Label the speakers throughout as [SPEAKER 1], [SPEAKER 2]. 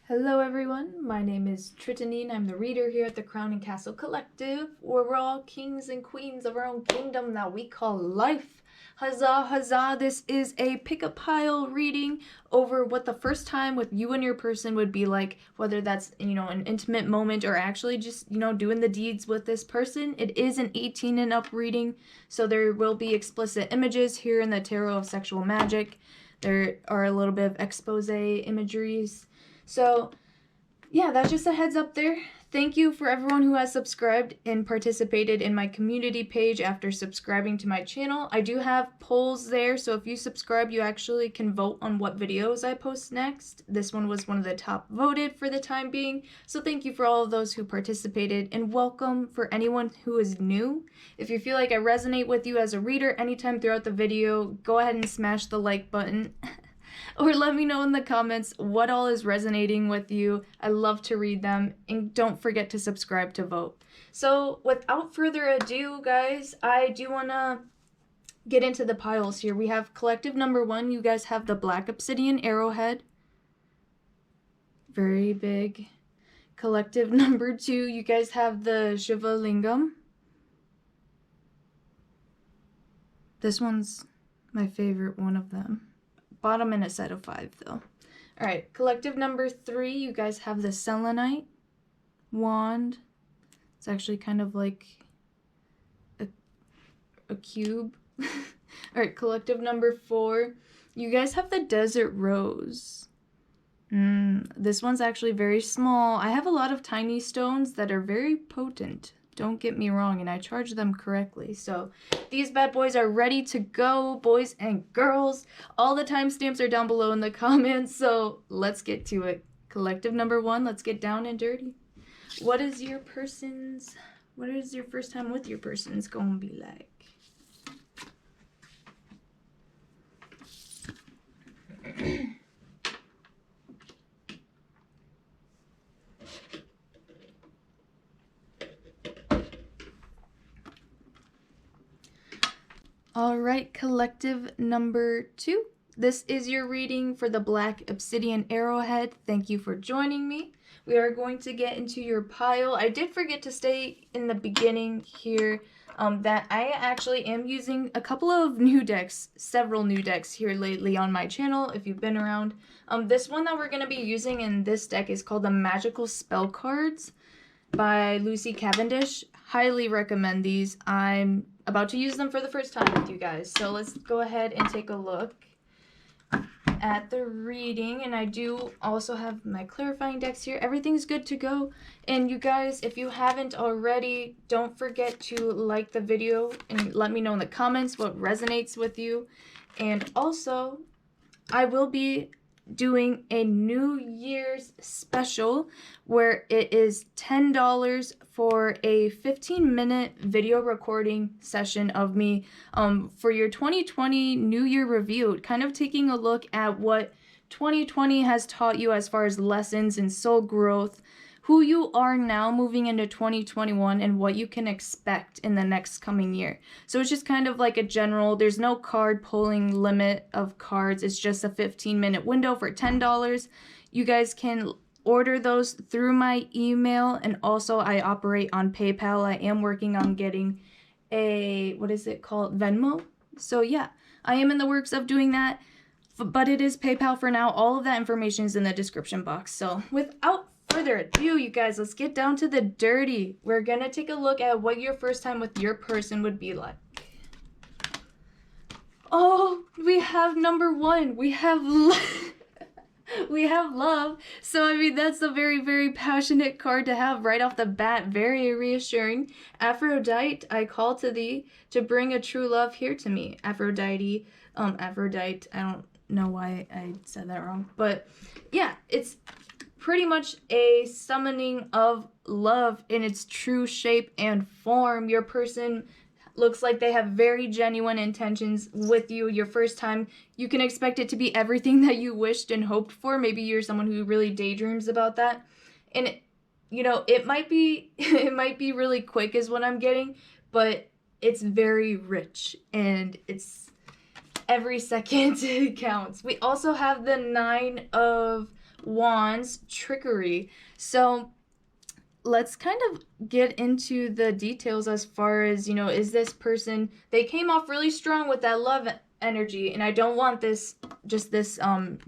[SPEAKER 1] Hello everyone, my name is Trittany and I'm the reader here at the Crown and Castle Collective, where we're all kings and queens of our own kingdom that we call life. Huzzah, huzzah, this is a pick-a-pile reading over what the first time with you and your person would be like, whether that's, an intimate moment or actually just, doing the deeds with this person. It is an 18 and up reading, so there will be explicit images here in the Tarot of Sexual Magic. There are a little bit of expose imageries. So, yeah, that's just a heads up there. Thank you for everyone who has subscribed and participated in my community page after subscribing to my channel. I do have polls there, so if you subscribe, you actually can vote on what videos I post next. This one was one of the top voted for the time being, so thank you for all of those who participated, and welcome for anyone who is new. If you feel like I resonate with you as a reader anytime throughout the video, go ahead and smash the like button. Or let me know in the comments what all is resonating with you. I love to read them. And don't forget to subscribe to vote. So without further ado, guys, I do want to get into the piles here. We have collective number 1. You guys have the Black Obsidian Arrowhead. Very big. Collective number 2, you guys have the Shiva Lingam. This one's my favorite one of them. Bottom in a set of 5 though. Alright, collective number 3, you guys have the Selenite wand. It's actually kind of like a cube. Alright, collective number 4, you guys have the Desert Rose. This one's actually very small. I have a lot of tiny stones that are very potent. Don't get me wrong, and I charge them correctly. So these bad boys are ready to go, boys and girls. All the timestamps are down below in the comments, so let's get to it. Collective number 1, let's get down and dirty. What is your first time with your person's gonna be like? Alright, collective number 2. This is your reading for the Black Obsidian Arrowhead. Thank you for joining me. We are going to get into your pile. I did forget to say in the beginning here that I actually am using a couple of new decks, several new decks here lately on my channel if you've been around. This one that we're going to be using in this deck is called the Magical Spell Cards by Lucy Cavendish. Highly recommend these. I'm about to use them for the first time with you guys. So let's go ahead and take a look at the reading. And I do also have my clarifying decks here. Everything's good to go. And you guys, if you haven't already, don't forget to like the video and let me know in the comments what resonates with you. And also, I will be doing a New Year's special where it is $10 for a 15-minute video recording session of me for your 2020 New Year review, kind of taking a look at what 2020 has taught you as far as lessons and soul growth, who you are now moving into 2021, and what you can expect in the next coming year. So it's just kind of like a general, there's no card pulling limit of cards. It's just a 15-minute window for $10. You guys can order those through my email, and also I operate on PayPal. I am working on getting a, what is it called, Venmo? So yeah, I am in the works of doing that, but it is PayPal for now. All of that information is in the description box. So without further ado, you guys, let's get down to the dirty. We're gonna take a look at what your first time with your person would be like. Oh, we have number 1. We have we have love. So I mean, that's a very, very passionate card to have right off the bat. Very reassuring. Aphrodite, I call to thee to bring a true love here to me. Aphrodite, Aphrodite, I don't know why I said that wrong, but yeah, it's pretty much a summoning of love in its true shape and form. Your person looks like they have very genuine intentions with you. Your first time, you can expect it to be everything that you wished and hoped for. Maybe you're someone who really daydreams about that. And it might be really quick is what I'm getting, but it's very rich and it's every second counts. We also have the 9 of Wands, trickery. So let's kind of get into the details as far as, is this person, they came off really strong with that love energy, and I don't want this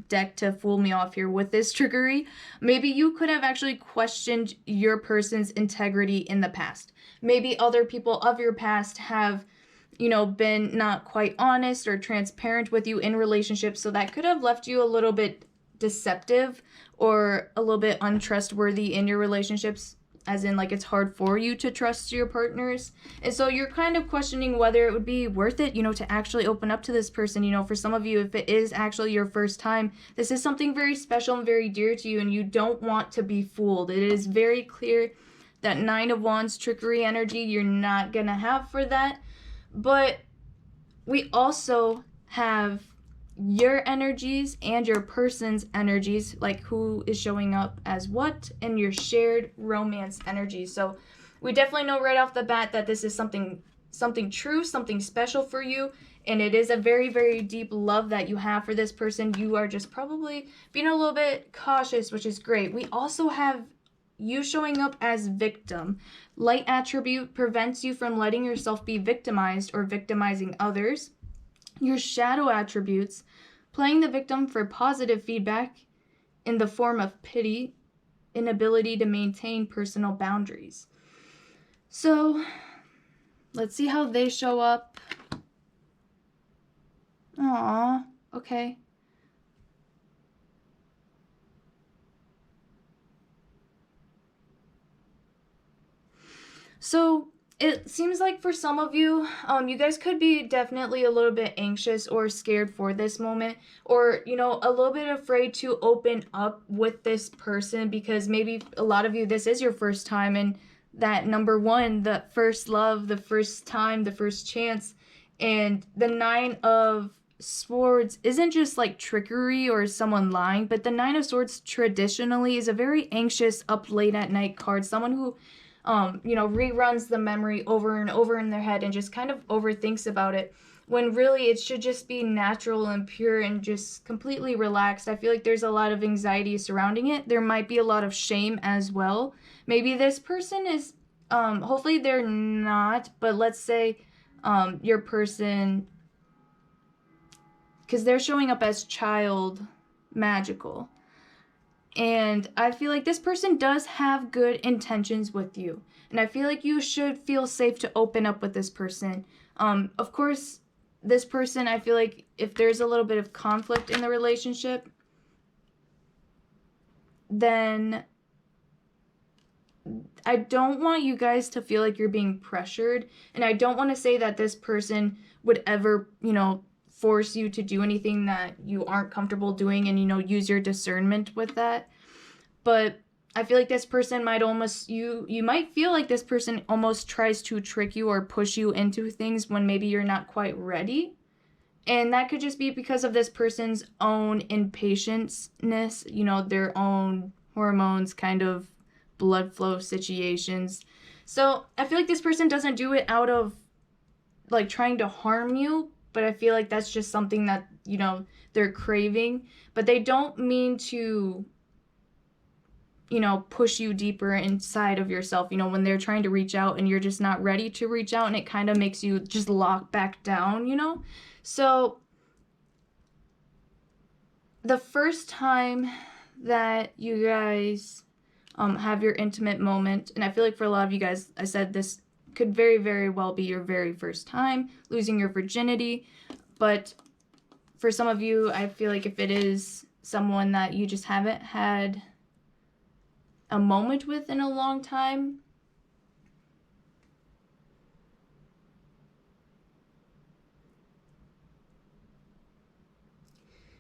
[SPEAKER 1] deck to fool me off here with this trickery. Maybe you could have actually questioned your person's integrity in the past. Maybe other people of your past have, been not quite honest or transparent with you in relationships, so that could have left you a little bit deceptive or a little bit untrustworthy in your relationships, as in, like, it's hard for you to trust your partners. And so you're kind of questioning whether it would be worth it, to actually open up to this person. For some of you, if it is actually your first time, this is something very special and very dear to you, and you don't want to be fooled. It is very clear that 9 of Wands trickery energy, you're not gonna have for that. But we also have your energies and your person's energies, like who is showing up as what, and your shared romance energy. So we definitely know right off the bat that this is something true, something special for you, and it is a very, very deep love that you have for this person. You are just probably being a little bit cautious, which is great. We also have you showing up as victim. Light attribute prevents you from letting yourself be victimized or victimizing others. Your shadow attributes, playing the victim for positive feedback in the form of pity, inability to maintain personal boundaries. So let's see how they show up. Aww, okay. So it seems like for some of you, you guys could be definitely a little bit anxious or scared for this moment, or, a little bit afraid to open up with this person, because maybe a lot of you, this is your first time, and that number one, the first love, the first time, the first chance, and the 9 of Swords isn't just like trickery or someone lying, but the 9 of Swords traditionally is a very anxious, up late at night card, someone who reruns the memory over and over in their head and just kind of overthinks about it, when really it should just be natural and pure and just completely relaxed. I feel like there's a lot of anxiety surrounding it. There might be a lot of shame as well. Maybe this person is, hopefully they're not, but let's say your person, because they're showing up as child magical. And I feel like this person does have good intentions with you. And I feel like you should feel safe to open up with this person. Of course, this person, I feel like if there's a little bit of conflict in the relationship, then I don't want you guys to feel like you're being pressured. And I don't want to say that this person would ever, force you to do anything that you aren't comfortable doing, and use your discernment with that. But I feel like this person might almost, you might feel like this person almost tries to trick you or push you into things when maybe you're not quite ready. And that could just be because of this person's own impatience-ness, their own hormones, kind of blood flow situations. So I feel like this person doesn't do it out of like trying to harm you, but I feel like that's just something that, they're craving. But they don't mean to, push you deeper inside of yourself, when they're trying to reach out and you're just not ready to reach out, and it kind of makes you just lock back down, So the first time that you guys have your intimate moment, and I feel like for a lot of you guys, I said this could very, very well be your very first time losing your virginity. But for some of you, I feel like if it is someone that you just haven't had a moment with in a long time,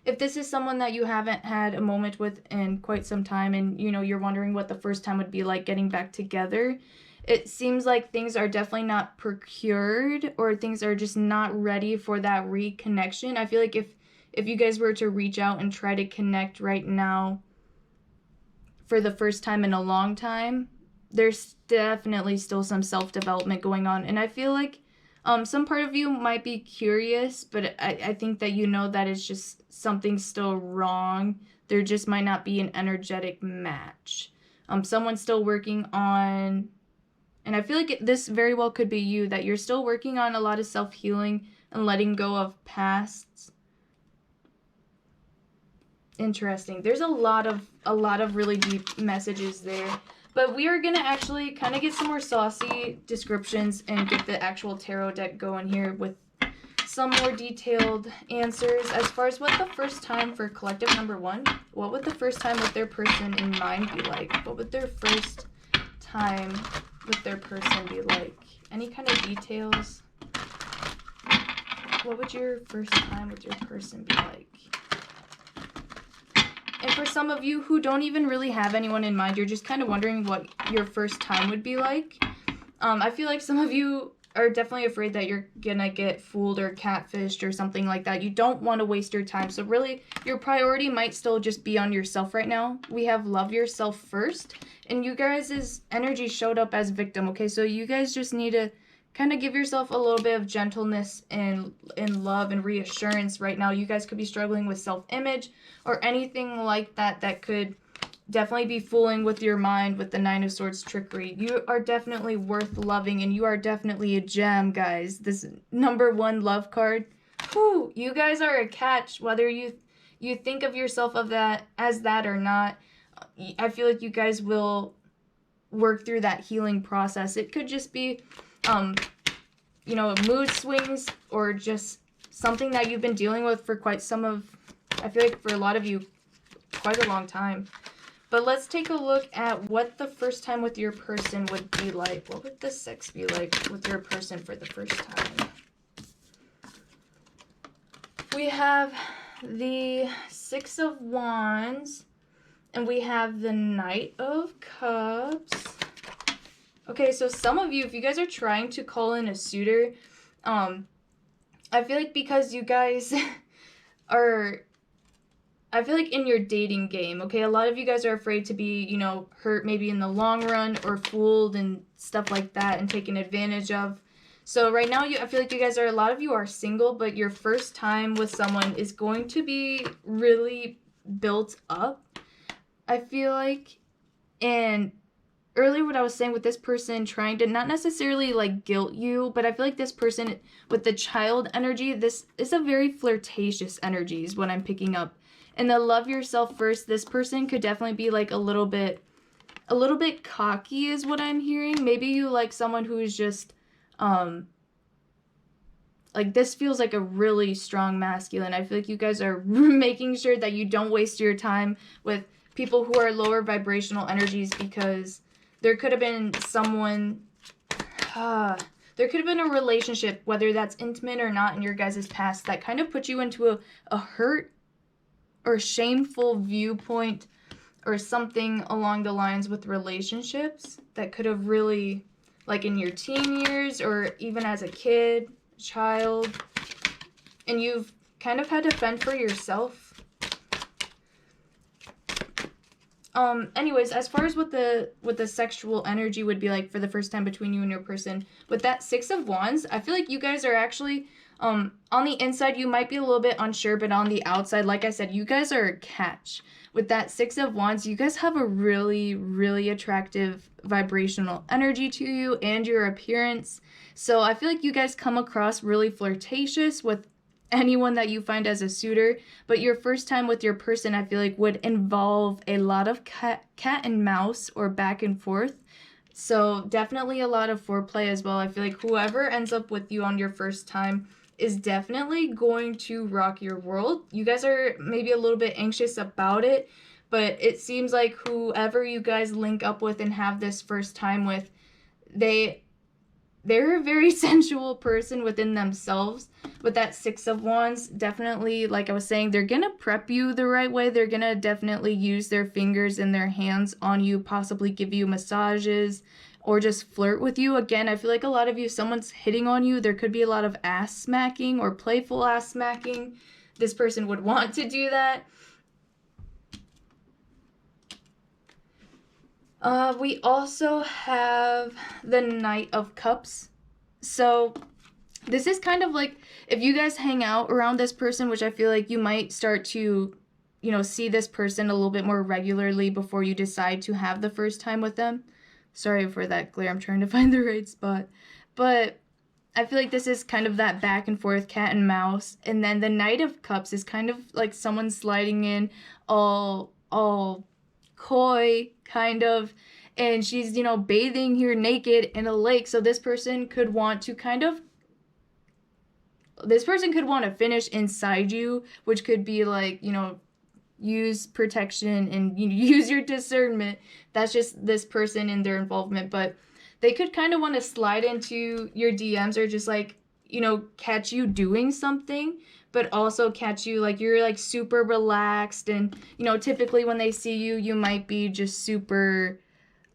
[SPEAKER 1] if this is someone that you haven't had a moment with in quite some time, and you're wondering what the first time would be like getting back together, it seems like things are definitely not procured, or things are just not ready for that reconnection. I feel like if you guys were to reach out and try to connect right now for the first time in a long time, there's definitely still some self-development going on. And I feel like Some part of you might be curious, but I think that you know that it's just something still wrong. There just might not be an energetic match. Someone's still working on, and I feel like this very well could be you, that you're still working on a lot of self-healing and letting go of pasts. Interesting. There's a lot of really deep messages there. But we are going to actually kind of get some more saucy descriptions and get the actual tarot deck going here with some more detailed answers. As far as what the first time for collective number 1, what would the first time with their person in mind be like? What would their first time with their person be like? Any kind of details? What would your first time with your person be like? And for some of you who don't even really have anyone in mind, you're just kind of wondering what your first time would be like. I feel like some of you are definitely afraid that you're gonna get fooled or catfished or something like that. You don't want to waste your time. So really, your priority might still just be on yourself right now. We have love yourself first. And you guys' energy showed up as victim, okay? So you guys just need to kind of give yourself a little bit of gentleness and love and reassurance right now. You guys could be struggling with self-image or anything like that that could definitely be fooling with your mind with the 9 of Swords trickery. You are definitely worth loving, and you are definitely a gem, guys. This number 1 love card. Whew, you guys are a catch, whether you think of yourself of that as that or not. I feel like you guys will work through that healing process. It could just be you know, mood swings or just something that you've been dealing with for quite some of, I feel like for a lot of you, quite a long time. But let's take a look at what the first time with your person would be like. What would the sex be like with your person for the first time? We have the 6 of Wands, and we have the Knight of Cups. Okay, so some of you, if you guys are trying to call in a suitor, I feel like because you guys are, I feel like in your dating game, okay, a lot of you guys are afraid to be, you know, hurt maybe in the long run or fooled and stuff like that and taken advantage of. So right now, I feel like you guys are, a lot of you are single, but your first time with someone is going to be really built up, I feel like. And earlier what I was saying with this person trying to not necessarily like guilt you, but I feel like this person with the child energy, this is a very flirtatious energy is what I'm picking up. And the love yourself first, this person could definitely be like a little bit cocky is what I'm hearing. Maybe you like someone who is just like this feels like a really strong masculine. I feel like you guys are making sure that you don't waste your time with people who are lower vibrational energies, because there could have been someone, there could have been a relationship, whether that's intimate or not in your guys' past, that kind of put you into a hurt or shameful viewpoint or something along the lines with relationships that could have really, like in your teen years or even as a kid, child, and you've kind of had to fend for yourself. Anyways, as far as what the sexual energy would be like for the first time between you and your person, with that 6 of Wands, I feel like you guys are actually, on the inside, you might be a little bit unsure, but on the outside, like I said, you guys are a catch. With that 6 of Wands, you guys have a really, really attractive vibrational energy to you and your appearance. So I feel like you guys come across really flirtatious with anyone that you find as a suitor, but your first time with your person, I feel like, would involve a lot of cat and mouse or back and forth. So definitely a lot of foreplay as well. I feel like whoever ends up with you on your first time is definitely going to rock your world. You guys are maybe a little bit anxious about it, but it seems like whoever you guys link up with and have this first time with, they're a very sensual person within themselves. With that 6 of Wands, definitely, like I was saying, they're going to prep you the right way. They're going to definitely use their fingers and their hands on you, possibly give you massages or just flirt with you. Again, I feel like a lot of you, someone's hitting on you. There could be a lot of ass smacking or playful ass smacking. This person would want to do that. We also have the Knight of Cups. So This is kind of like if you guys hang out around this person, which I feel like you might start to, you know, see this person a little bit more regularly before you decide to have the first time with them. Sorry for that glare. I'm trying to find the right spot. But I feel like this is kind of that back and forth cat and mouse. And then the Knight of Cups is kind of like someone sliding in all coy, kind of. And she's, you know, bathing here naked in a lake. So this person could want to finish inside you, which could be like, you know, use protection and use your discernment. That's just this person and their involvement. But they could kind of want to slide into your DMs or just like, you know, catch you doing something, but also catch you like you're like super relaxed. And, you know, typically when they see you, you might be just super,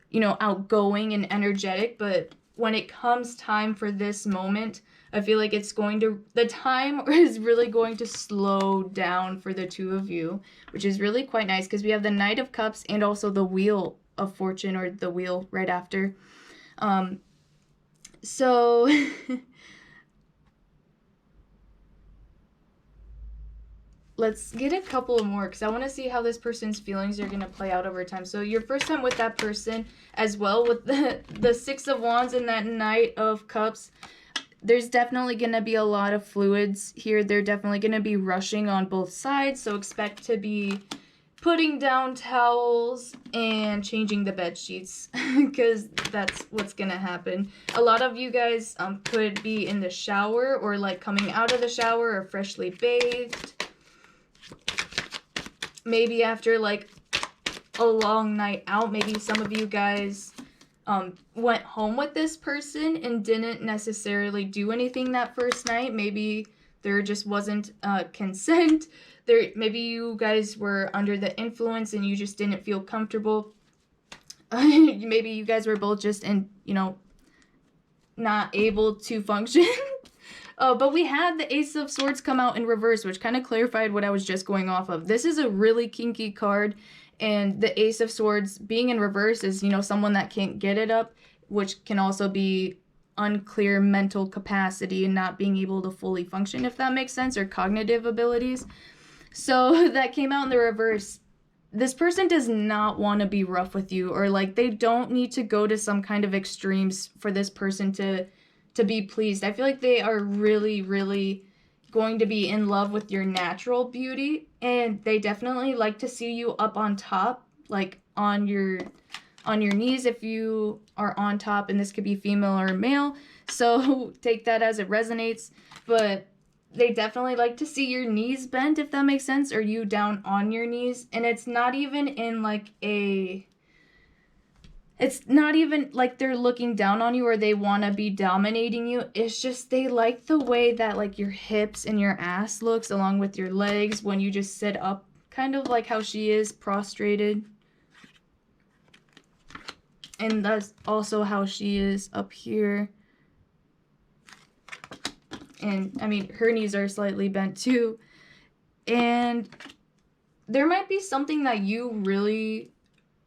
[SPEAKER 1] you know, outgoing and energetic. But when it comes time for this moment, I feel like the time is really going to slow down for the two of you, which is really quite nice because we have the Knight of Cups and also the Wheel of Fortune, or the wheel right after. So let's get a couple more because I want to see how this person's feelings are going to play out over time. So your first time with that person as well, with the Six of Wands and that Knight of Cups, there's definitely going to be a lot of fluids here. They're definitely going to be rushing on both sides. So expect to be putting down towels and changing the bed sheets because that's what's going to happen. A lot of you guys could be in the shower or like coming out of the shower or freshly bathed. Maybe after like a long night out, maybe some of you guys went home with this person and didn't necessarily do anything that first night. Maybe there just wasn't consent. Maybe you guys were under the influence and you just didn't feel comfortable. Maybe you guys were both just not able to function. But we had the Ace of Swords come out in reverse, which kind of clarified what I was just going off of. This is a really kinky card. And the Ace of Swords being in reverse is, you know, someone that can't get it up, which can also be unclear mental capacity and not being able to fully function, if that makes sense, or cognitive abilities. So that came out in the reverse. This person does not want to be rough with you, or like they don't need to go to some kind of extremes for this person to be pleased. I feel like they are really, really going to be in love with your natural beauty, and they definitely like to see you up on top, like on your knees if you are on top, and this could be female or male, so take that as it resonates. But they definitely like to see your knees bent, if that makes sense, or you down on your knees. And it's not even in like it's not even like they're looking down on you or they want to be dominating you. It's just they like the way that like your hips and your ass looks along with your legs when you just sit up, kind of like how she is prostrated. And that's also how she is up here. And I mean, her knees are slightly bent too. And there might be something that you really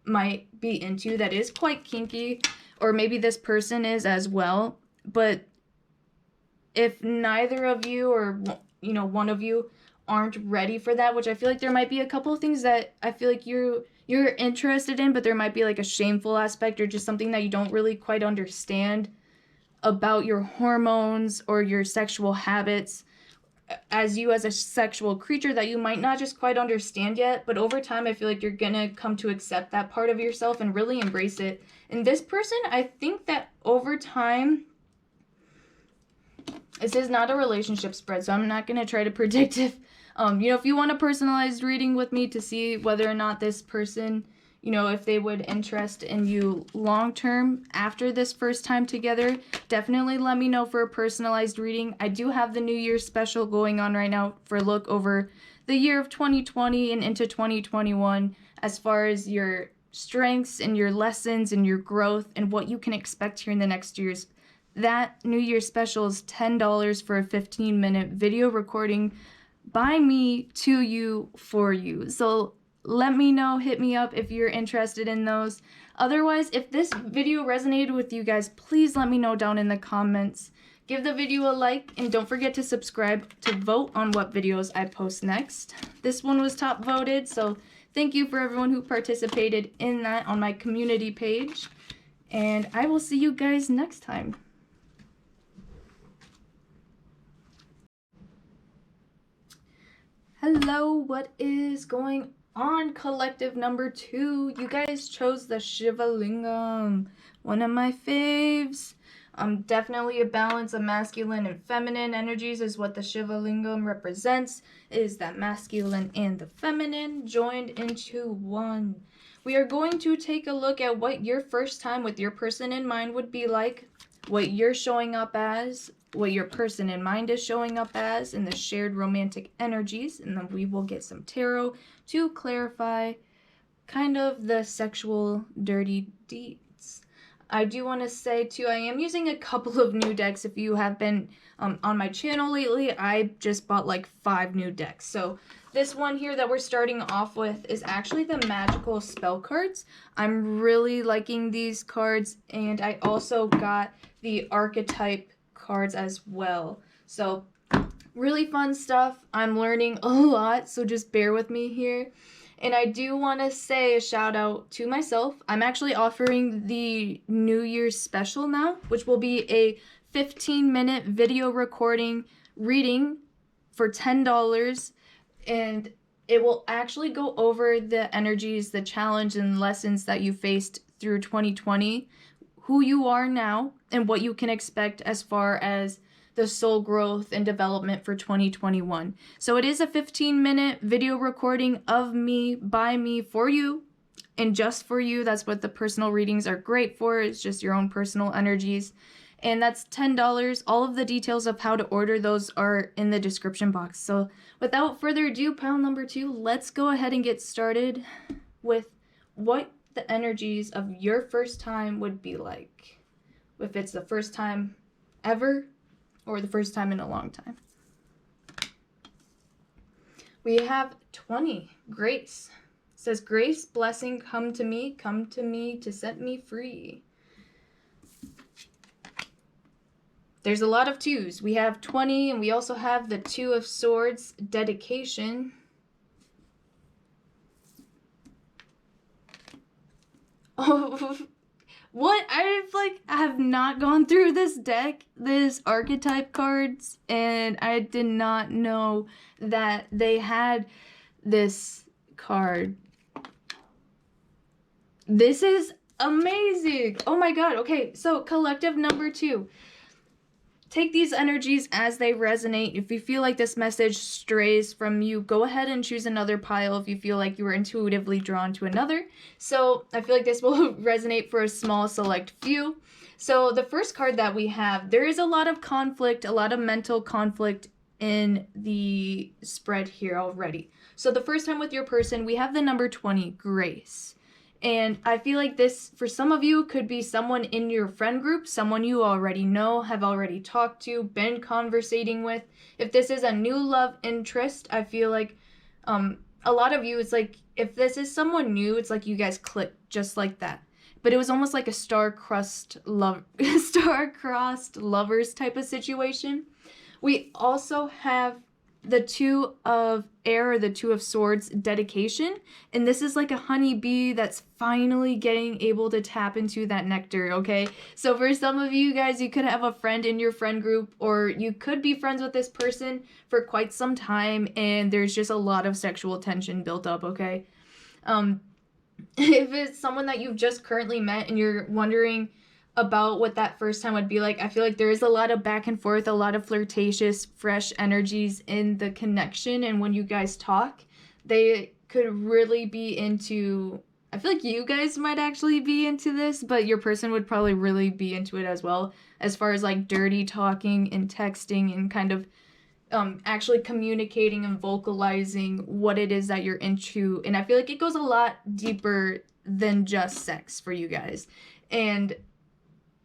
[SPEAKER 1] might be into that is quite kinky, or maybe this person is as well. But if neither of you, or you know, one of you aren't ready for that, which I feel like there might be a couple of things that I feel like you're interested in, but there might be like a shameful aspect or just something that you don't really quite understand about your hormones or your sexual habits as a sexual creature that you might not just quite understand yet. But over time, I feel like you're gonna come to accept that part of yourself and really embrace it. And this person, I think that over time, this is not a relationship spread, so I'm not gonna try to predict if if you want a personalized reading with me to see whether or not this person, if they would interest in you long term after this first time together, definitely let me know for a personalized reading. I do have the New Year's special going on right now for a look over the year of 2020 and into 2021 as far as your strengths and your lessons and your growth and what you can expect here in the next years. That New Year's special is $10 for a 15-minute video recording by me to you for you. So let me know, hit me up if you're interested in those. Otherwise, if this video resonated with you guys, please let me know down in the comments. Give the video a like, and don't forget to subscribe to vote on what videos I post next. This one was top voted, so thank you for everyone who participated in that on my community page. And I will see you guys next time. Hello, what is going on, collective number 2? You guys chose the Shiva Lingam, one of my faves. Definitely a balance of masculine and feminine energies is what the Shiva Lingam represents, is that masculine and the feminine joined into one. We are going to take a look at what your first time with your person in mind would be like, what you're showing up as, what your person in mind is showing up as, and the shared romantic energies, and then we will get some tarot to clarify kind of the sexual dirty deeds. I do want to say too, I am using a couple of new decks. If you have been on my channel lately, I just bought like 5 new decks. So this one here that we're starting off with is actually the magical spell cards. I'm really liking these cards, and I also got the archetype cards as well. So really fun stuff. I'm learning a lot, so just bear with me here. And I do want to say a shout out to myself. I'm actually offering the New Year's special now, which will be a 15-minute video recording reading for $10. And it will actually go over the energies, the challenge, and lessons that you faced through 2020, who you are now, and what you can expect as far as the soul growth and development for 2021. So it is a 15-minute video recording of me, by me, for you, and just for you. That's what the personal readings are great for. It's just your own personal energies. And that's $10. All of the details of how to order those are in the description box. So without further ado, pile number 2, let's go ahead and get started with what the energies of your first time would be like. If it's the first time ever, or the first time in a long time. We have 20, Grace. It says, grace, blessing, come to me to set me free. There's a lot of 2s. We have 20, and we also have the 2 of Swords, dedication. Oh, what? I have not gone through this deck, this archetype cards, and I did not know that they had this card. This is amazing. Oh my god. Okay, so collective number 2. Take these energies as they resonate. If you feel like this message strays from you, go ahead and choose another pile if you feel like you were intuitively drawn to another. So I feel like this will resonate for a small select few. So the first card that we have, there is a lot of conflict, a lot of mental conflict in the spread here already. So the first time with your person, we have the number 20, Grace. And I feel like this, for some of you, could be someone in your friend group, someone you already know, have already talked to, been conversating with. If this is a new love interest, I feel like a lot of you, it's like, if this is someone new, it's like you guys click just like that. But it was almost like a star-crossed lovers type of situation. We also have the 2 of air, or the 2 of swords, dedication, and this is like a honeybee that's finally getting able to tap into that nectar. Okay, so for some of you guys, you could have a friend in your friend group, or you could be friends with this person for quite some time, and there's just a lot of sexual tension built up. Okay, if it's someone that you've just currently met and you're wondering about what that first time would be like, I feel like there is a lot of back and forth, a lot of flirtatious, fresh energies in the connection, and when you guys talk, they could really be into, I feel like you guys might actually be into this, but your person would probably really be into it as well, as far as like dirty talking and texting and kind of actually communicating and vocalizing what it is that you're into. And I feel like it goes a lot deeper than just sex for you guys. And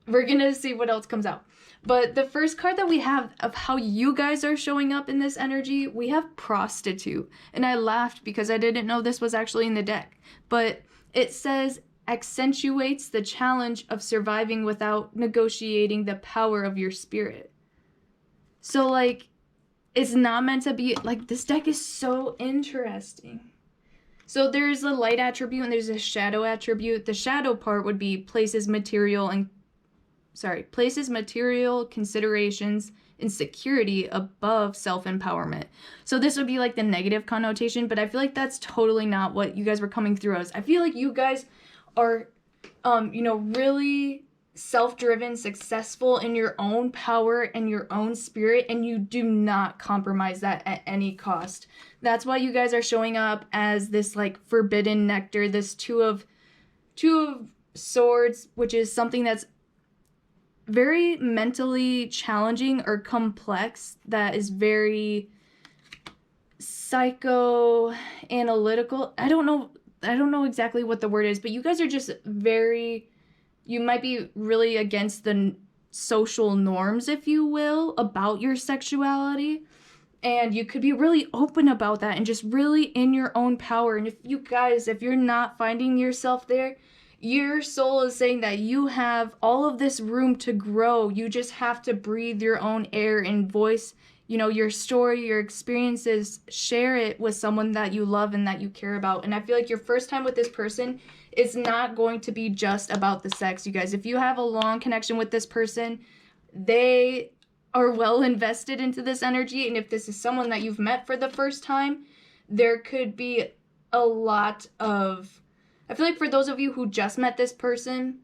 [SPEAKER 1] we're gonna see what else comes out. But the first card that we have of how you guys are showing up in this energy, we have Prostitute. And I laughed because I didn't know this was actually in the deck. But it says, accentuates the challenge of surviving without negotiating the power of your spirit. So, like, it's not meant to be, like, this deck is so interesting. So there's a light attribute and there's a shadow attribute. The shadow part would be places material, considerations, and security above self-empowerment. So this would be like the negative connotation, but I feel like that's totally not what you guys were coming through as. I feel like you guys are, really self-driven, successful in your own power and your own spirit, and you do not compromise that at any cost. That's why you guys are showing up as this like forbidden nectar, this two of swords, which is something that's very mentally challenging or complex, that is very psychoanalytical. I don't know exactly what the word is, but you guys are just very, you might be really against the social norms, if you will, about your sexuality. And you could be really open about that and just really in your own power. And if you're not finding yourself there, your soul is saying that you have all of this room to grow. You just have to breathe your own air and voice, your story, your experiences, share it with someone that you love and that you care about. And I feel like your first time with this person is not going to be just about the sex, you guys. If you have a long connection with this person, they are well invested into this energy. And if this is someone that you've met for the first time, there could be a lot of, I feel like for those of you who just met this person,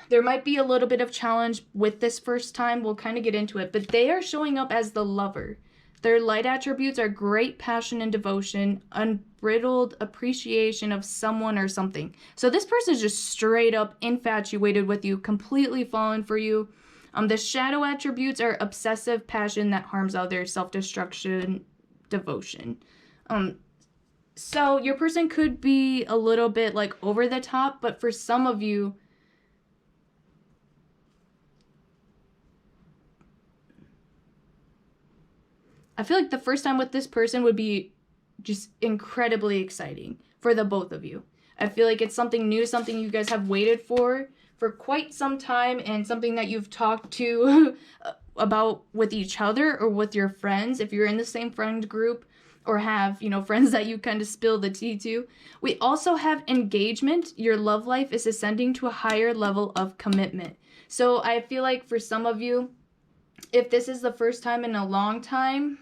[SPEAKER 1] there might be a little bit of challenge with this first time. We'll kind of get into it, but they are showing up as the lover. Their light attributes are great passion and devotion, unbridled appreciation of someone or something. So this person is just straight up infatuated with you, completely fallen for you. The shadow attributes are obsessive passion that harms others, self-destruction, devotion. So your person could be a little bit like over the top, but for some of you, I feel like the first time with this person would be just incredibly exciting for the both of you. I feel like it's something new, something you guys have waited for quite some time, and something that you've talked to about with each other or with your friends, if you're in the same friend group, or have, friends that you kind of spill the tea to. We also have engagement. Your love life is ascending to a higher level of commitment. So I feel like for some of you, if this is the first time in a long time,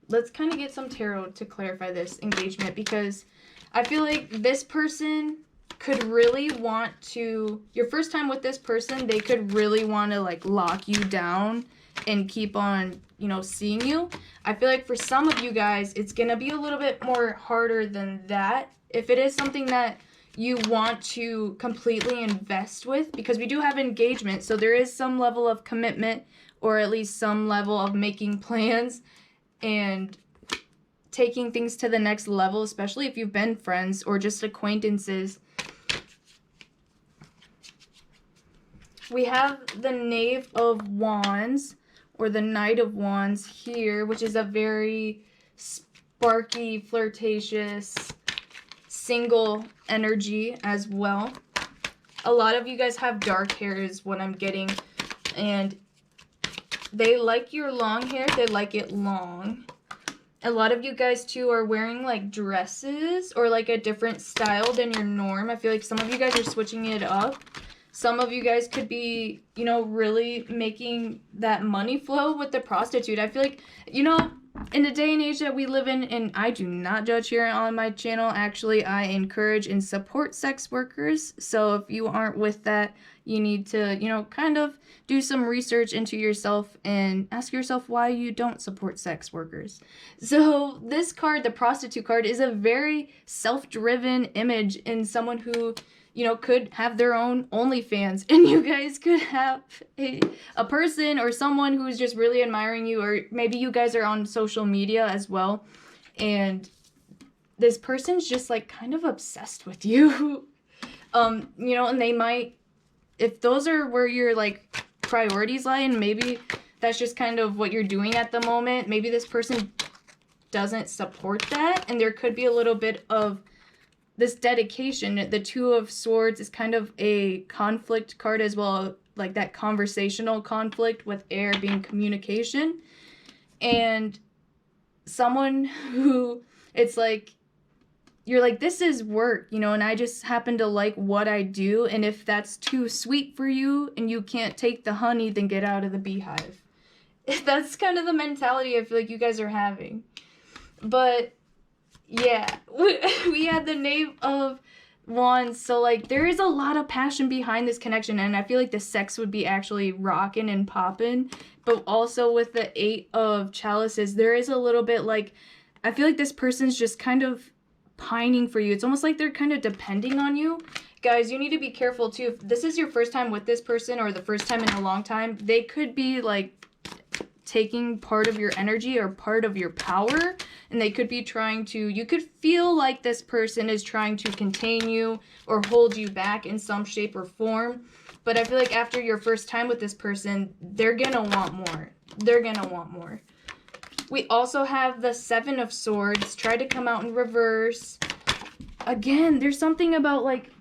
[SPEAKER 1] let's kind of get some tarot to clarify this engagement, because I feel like this person could really want to, your first time with this person, they could really want to like lock you down and keep on, seeing you. I feel like for some of you guys, it's going to be a little bit more harder than that. If it is something that you want to completely invest with, because we do have engagement, so there is some level of commitment, or at least some level of making plans and taking things to the next level, especially if you've been friends or just acquaintances. We have the Knave of Wands, or the Knight of Wands here, which is a very sparky, flirtatious, single energy as well. A lot of you guys have dark hair is what I'm getting, and they like your long hair. They like it long. A lot of you guys too are wearing like dresses or like a different style than your norm. I feel like some of you guys are switching it up. Some of you guys could be, really making that money flow with the prostitute. I feel like, in the day and age that we live in, and I do not judge here on my channel. Actually, I encourage and support sex workers. So if you aren't with that, you need to, kind of do some research into yourself and ask yourself why you don't support sex workers. So this card, the Prostitute card, is a very self-driven image in someone who, could have their own OnlyFans, and you guys could have a person or someone who's just really admiring you, or maybe you guys are on social media as well, and this person's just like kind of obsessed with you. And they might, if those are where your like priorities lie, and maybe that's just kind of what you're doing at the moment, maybe this person doesn't support that, and there could be a little bit of this dedication. The Two of Swords is kind of a conflict card as well, like that conversational conflict, with air being communication. And someone who, it's like, you're like, this is work, you know, and I just happen to like what I do, and if that's too sweet for you and you can't take the honey, then get out of the beehive. That's kind of the mentality I feel like you guys are having. But yeah, we had the Knave of Wands, so like there is a lot of passion behind this connection, and I feel like the sex would be actually rocking and popping. But also with the Eight of Chalices, there is a little bit like, I feel like this person's just kind of pining for you. It's almost like they're kind of depending on you. Guys, you need to be careful too. If this is your first time with this person, or the first time in a long time, they could be like taking part of your energy or part of your power, and they could be trying to, you could feel like this person is trying to contain you or hold you back in some shape or form. But I feel like after your first time with this person, they're gonna want more. They're gonna want more. We also have the Seven of Swords, try to come out in reverse. Again, there's something about like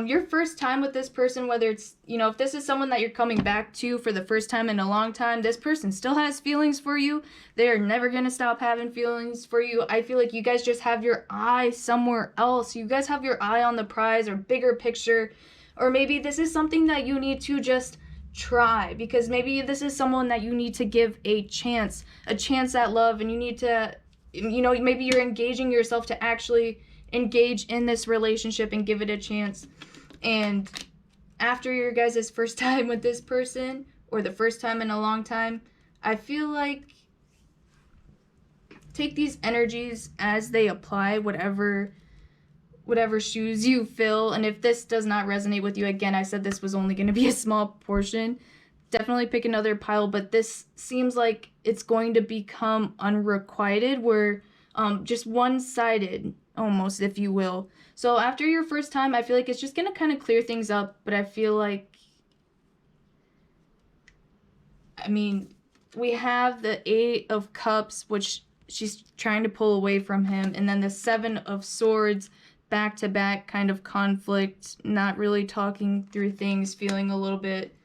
[SPEAKER 1] your first time with this person, whether it's, you know, if this is someone that you're coming back to for the first time in a long time, this person still has feelings for you. They are never going to stop having feelings for you. I feel like you guys just have your eye somewhere else. You guys have your eye on the prize or bigger picture. Or maybe this is something that you need to just try, because maybe this is someone that you need to give a chance at love, and you need to, you know, maybe you're engaging yourself to actually engage in this relationship and give it a chance. And after your guys' first time with this person, or the first time in a long time, I feel like take these energies as they apply, whatever shoes you fill. And if this does not resonate with you, again, I said this was only going to be a small portion, definitely pick another pile. But this seems like it's going to become unrequited, where just one-sided almost, if you will. So after your first time, I feel like it's just going to kind of clear things up. But I feel like, I mean, we have the Eight of Cups, which she's trying to pull away from him, and then the Seven of Swords, back-to-back kind of conflict, not really talking through things, feeling a little bit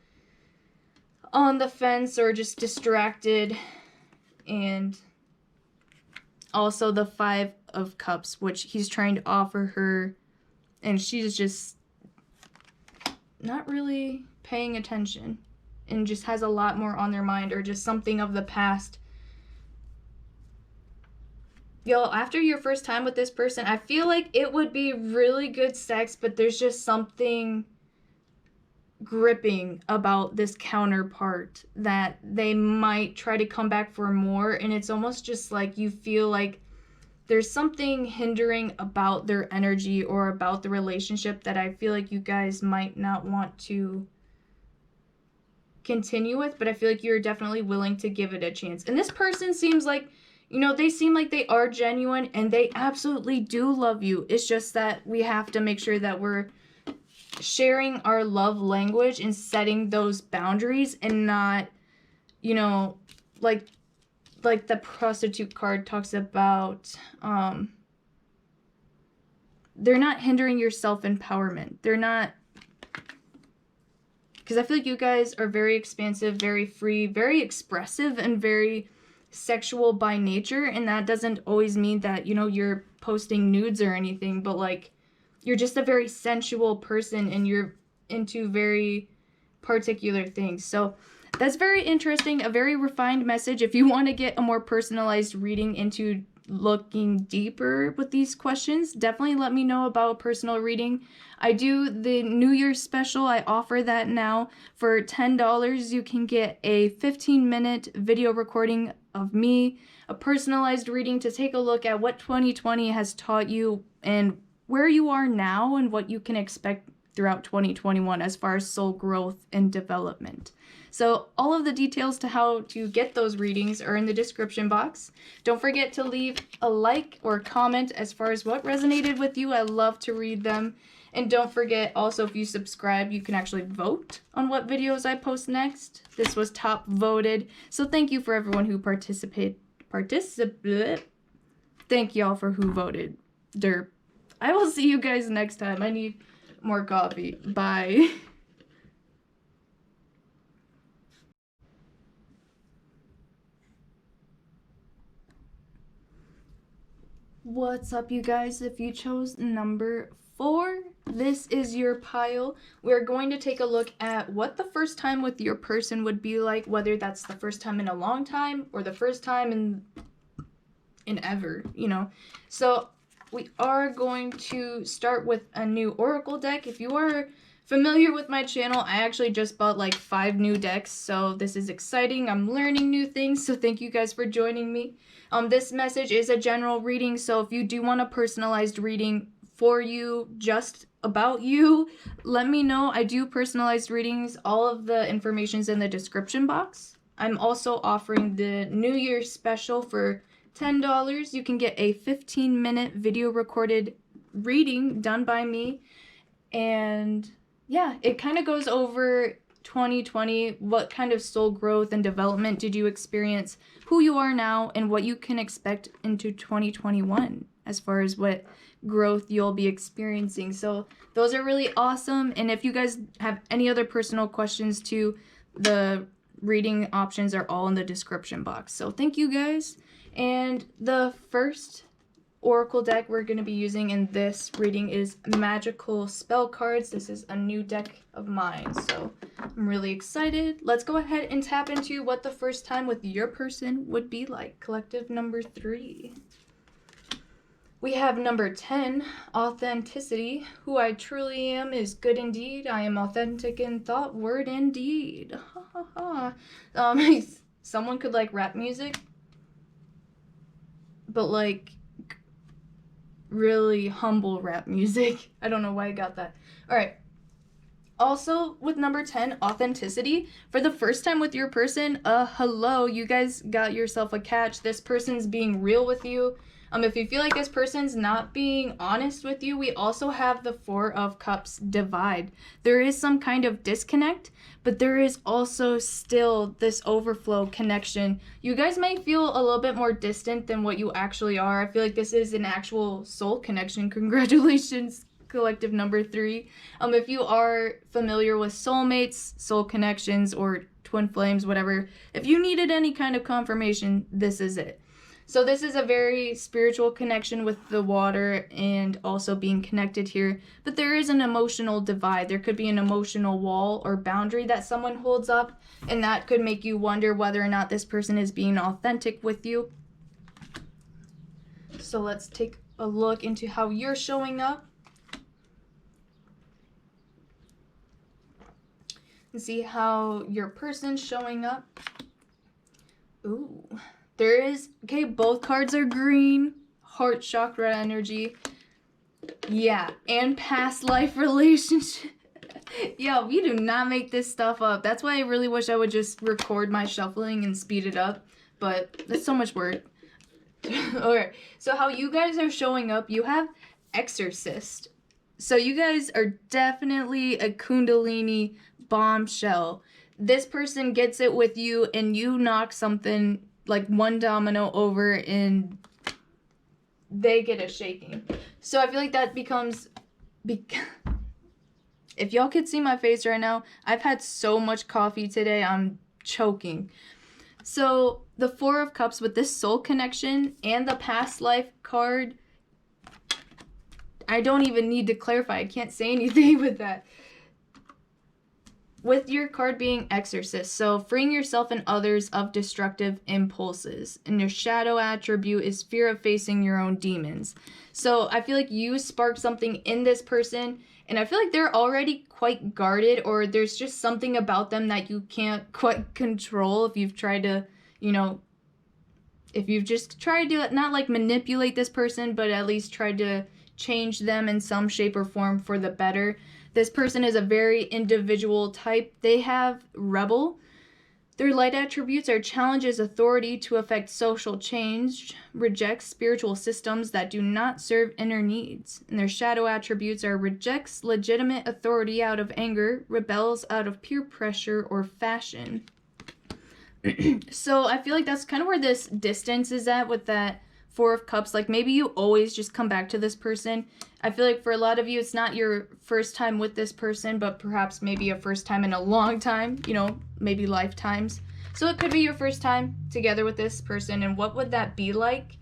[SPEAKER 1] on the fence or just distracted. And also the Five of Cups, which he's trying to offer her, and she's just not really paying attention and just has a lot more on their mind, or just something of the past. Yo, after your first time with this person, I feel like it would be really good sex, but there's just something gripping about this counterpart that they might try to come back for more, and it's almost just like you feel like there's something hindering about their energy or about the relationship that I feel like you guys might not want to continue with, but I feel like you're definitely willing to give it a chance. And this person seems like, you know, they seem like they are genuine and they absolutely do love you. It's just that we have to make sure that we're sharing our love language and setting those boundaries, and not, you know, like the Prostitute card talks about, they're not hindering your self-empowerment. They're not, because I feel like you guys are very expansive, very free, very expressive, and very sexual by nature. And that doesn't always mean that, you know, you're posting nudes or anything, but like, you're just a very sensual person and you're into very particular things. So that's very interesting, a very refined message. If you want to get a more personalized reading into looking deeper with these questions, definitely let me know about a personal reading. I do the New Year's special. I offer that now. For $10, you can get a 15-minute video recording of me, a personalized reading to take a look at what 2020 has taught you and where you are now and what you can expect throughout 2021 as far as soul growth and development. So all of the details to how to get those readings are in the description box. Don't forget to leave a like or comment as far as what resonated with you. I love to read them. And don't forget also, if you subscribe, you can actually vote on what videos I post next. This was top voted. So thank you for everyone who participated. Thank y'all for who voted. Derp. I will see you guys next time. I need more coffee. Bye. What's up, you guys? If you chose number 4, this is your pile. We're going to take a look at what the first time with your person would be like, whether that's the first time in a long time or the first time in ever, you know. So we are going to start with a new oracle deck. If you are familiar with my channel, I actually just bought like 5 new decks, so this is exciting. I'm learning new things, so thank you guys for joining me. This message is a general reading, so if you do want a personalized reading for you, just about you, let me know. I do personalized readings. All of the information's in the description box. I'm also offering the New Year's special for $10. You can get a 15-minute video recorded reading done by me, and yeah, it kind of goes over 2020, what kind of soul growth and development did you experience, who you are now, and what you can expect into 2021 as far as what growth you'll be experiencing. So those are really awesome, and if you guys have any other personal questions too, the reading options are all in the description box. So thank you guys. And the first oracle deck we're going to be using in this reading is Magical Spell Cards. This is a new deck of mine, so I'm really excited. Let's go ahead and tap into what the first time with your person would be like. Collective number 3. We have number 10, Authenticity. Who I truly am is good indeed. I am authentic in thought, word, and deed. Ha ha ha. Someone could like rap music, but like really humble rap music. I don't know why I got that. All right. Also, with number 10, Authenticity, for the first time with your person, hello, you guys got yourself a catch. This person's being real with you. If you feel like this person's not being honest with you, we also have the 4 of Cups divide. There is some kind of disconnect, but there is also still this overflow connection. You guys might feel a little bit more distant than what you actually are. I feel like this is an actual soul connection. Congratulations, collective number 3. If you are familiar with soulmates, soul connections, or twin flames, whatever, if you needed any kind of confirmation, this is it. So this is a very spiritual connection with the water and also being connected here. But there is an emotional divide. There could be an emotional wall or boundary that someone holds up, and that could make you wonder whether or not this person is being authentic with you. So let's take a look into how you're showing up and see how your person's showing up. Ooh. There is, okay, both cards are green, heart chakra energy, yeah, and past life relationship. Yeah, we do not make this stuff up. That's why I really wish I would just record my shuffling and speed it up, but it's so much work. Alright, so how you guys are showing up, you have Exorcist. So you guys are definitely a Kundalini bombshell. This person gets it with you and you knock something like one domino over and they get a shaking. So I feel like that becomes, if y'all could see my face right now, I've had so much coffee today, I'm choking. So the 4 of Cups with this soul connection and the past life card, I don't even need to clarify. I can't say anything with that. With your card being Exorcist, so freeing yourself and others of destructive impulses. And your shadow attribute is fear of facing your own demons. So I feel like you sparked something in this person, and I feel like they're already quite guarded, or there's just something about them that you can't quite control if you've tried to, you know, if you've just tried to not like manipulate this person, but at least tried to change them in some shape or form for the better. This person is a very individual type. They have rebel. Their light attributes are challenges authority to affect social change, rejects spiritual systems that do not serve inner needs. And their shadow attributes are rejects legitimate authority out of anger, rebels out of peer pressure or fashion. So I feel like that's kind of where this distance is at with that Four of Cups, like maybe you always just come back to this person. I feel like for a lot of you, it's not your first time with this person, but perhaps maybe a first time in a long time, you know, maybe lifetimes. So it could be your first time together with this person, and what would that be like?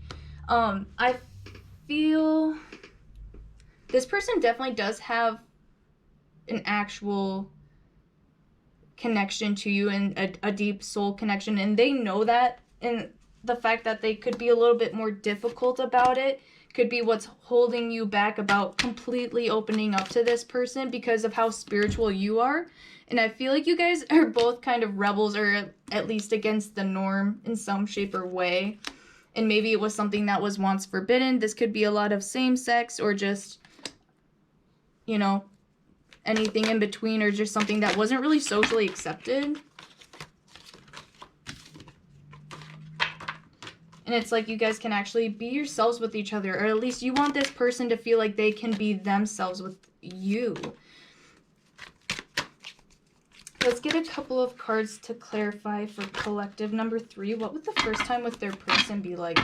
[SPEAKER 1] I feel this person definitely does have an actual connection to you, and a deep soul connection, and they know that, and the fact that they could be a little bit more difficult about it could be what's holding you back about completely opening up to this person because of how spiritual you are. And I feel like you guys are both kind of rebels, or at least against the norm in some shape or way. And maybe it was something that was once forbidden. This could be a lot of same sex, or just, you know, anything in between, or just something that wasn't really socially accepted. And it's like you guys can actually be yourselves with each other, or at least you want this person to feel like they can be themselves with you. Let's get a couple of cards to clarify for collective number 3. What would the first time with their person be like?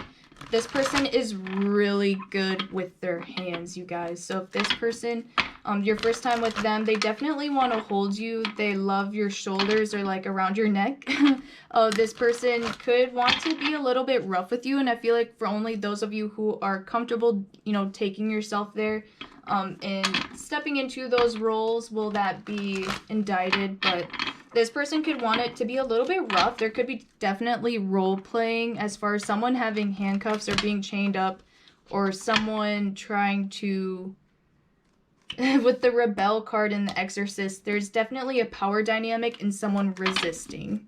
[SPEAKER 1] This person is really good with their hands, you guys. So if this person, your first time with them, they definitely want to hold you. They love your shoulders, or like around your neck. This person could want to be a little bit rough with you. And I feel like for only those of you who are comfortable, you know, taking yourself there, and stepping into those roles, will that be indicted? But this person could want it to be a little bit rough. There could be definitely role playing as far as someone having handcuffs or being chained up, or someone trying to, with the Rebel card and the Exorcist, there's definitely a power dynamic and someone resisting.